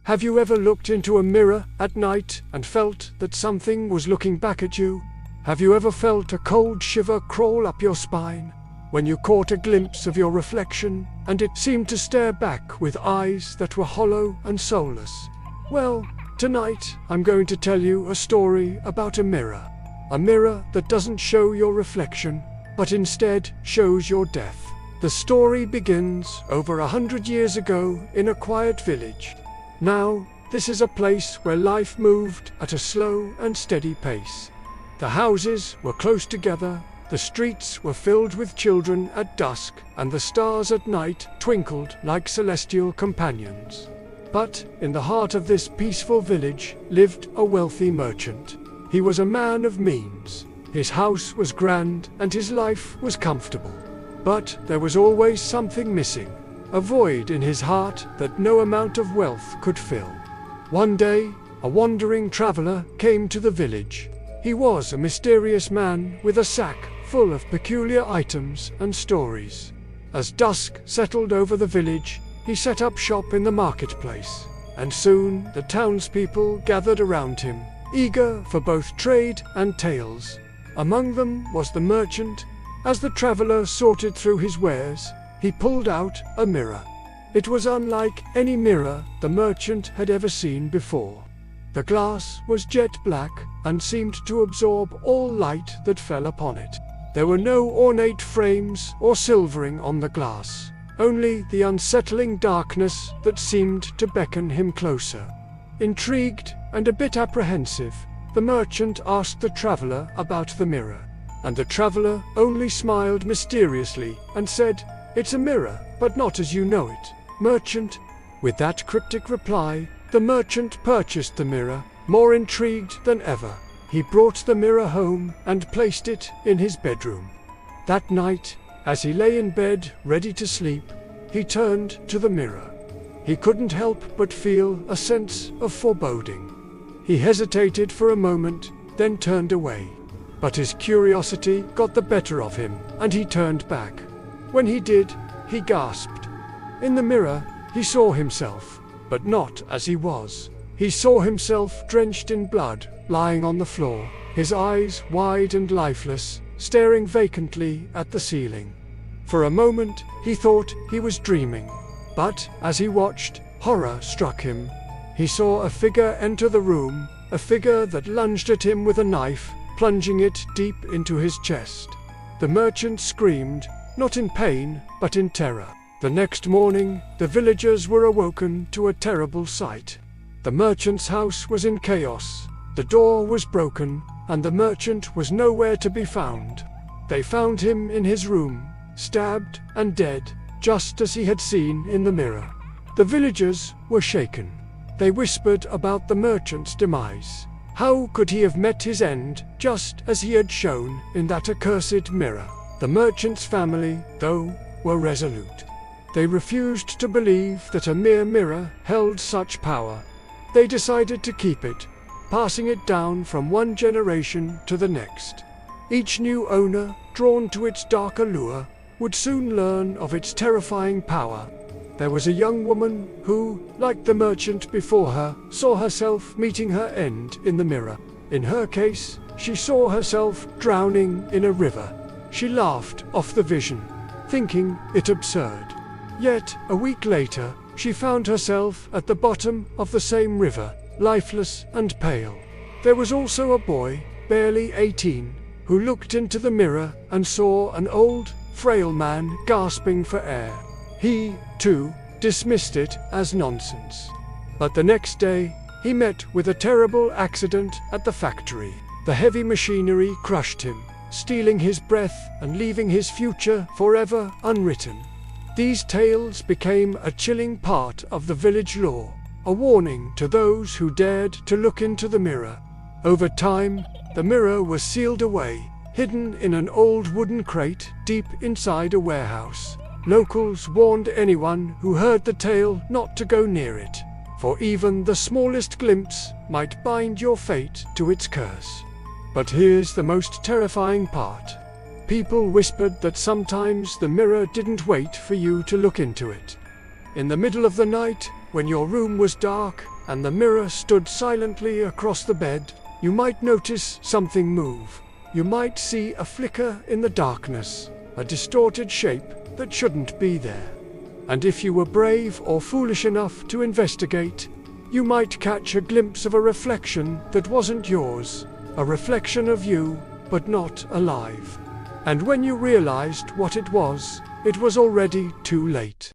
Have you ever looked into a mirror at night and felt that something was looking back at you? Have you ever felt a cold shiver crawl up your spine when you caught a glimpse of your reflection and it seemed to stare back with eyes that were hollow and soulless? Well, tonight I'm going to tell you a story about a mirror. A mirror that doesn't show your reflection, but instead shows your death. The story begins over 100 years ago in a quiet village. Now, this is a place where life moved at a slow and steady pace. The houses were close together, the streets were filled with children at dusk, and the stars at night twinkled like celestial companions. But in the heart of this peaceful village lived a wealthy merchant. He was a man of means. His house was grand and his life was comfortable. But there was always something missing. A void in his heart that no amount of wealth could fill. One day, a wandering traveler came to the village. He was a mysterious man with a sack full of peculiar items and stories. As dusk settled over the village, he set up shop in the marketplace, and soon the townspeople gathered around him, eager for both trade and tales. Among them was the merchant. As the traveler sorted through his wares, he pulled out a mirror. It was unlike any mirror the merchant had ever seen before. The glass was jet black and seemed to absorb all light that fell upon it. There were no ornate frames or silvering on the glass, only the unsettling darkness that seemed to beckon him closer. Intrigued and a bit apprehensive, the merchant asked the traveler about the mirror, and the traveler only smiled mysteriously and said, "It's a mirror, but not as you know it, merchant." With that cryptic reply, the merchant purchased the mirror, more intrigued than ever. He brought the mirror home and placed it in his bedroom. That night, as he lay in bed ready to sleep, he turned to the mirror. He couldn't help but feel a sense of foreboding. He hesitated for a moment, then turned away. But his curiosity got the better of him, and he turned back. When he did, he gasped. In the mirror, he saw himself, but not as he was. He saw himself drenched in blood, lying on the floor, his eyes wide and lifeless, staring vacantly at the ceiling. For a moment, he thought he was dreaming. But as he watched, horror struck him. He saw a figure enter the room, a figure that lunged at him with a knife, plunging it deep into his chest. The merchant screamed, not in pain, but in terror. The next morning, the villagers were awoken to a terrible sight. The merchant's house was in chaos. The door was broken, and the merchant was nowhere to be found. They found him in his room, stabbed and dead, just as he had seen in the mirror. The villagers were shaken. They whispered about the merchant's demise. How could he have met his end, just as he had shown in that accursed mirror? The merchant's family, though, were resolute. They refused to believe that a mere mirror held such power. They decided to keep it, passing it down from one generation to the next. Each new owner, drawn to its dark allure, would soon learn of its terrifying power. There was a young woman who, like the merchant before her, saw herself meeting her end in the mirror. In her case, she saw herself drowning in a river. She laughed off the vision, thinking it absurd. Yet, a week later, she found herself at the bottom of the same river, lifeless and pale. There was also a boy, barely 18, who looked into the mirror and saw an old, frail man gasping for air. He, too, dismissed it as nonsense. But the next day, he met with a terrible accident at the factory. The heavy machinery crushed him, stealing his breath and leaving his future forever unwritten. These tales became a chilling part of the village lore, a warning to those who dared to look into the mirror. Over time, the mirror was sealed away, hidden in an old wooden crate deep inside a warehouse. Locals warned anyone who heard the tale not to go near it, for even the smallest glimpse might bind your fate to its curse. But here's the most terrifying part. People whispered that sometimes the mirror didn't wait for you to look into it. In the middle of the night, When your room was dark and the mirror stood silently across the bed, you might notice something move. You might see a flicker in the darkness, a distorted shape that shouldn't be there. And if you were brave or foolish enough to investigate, you might catch a glimpse of a reflection that wasn't yours, a reflection of you, but not alive. And when you realized what it was already too late.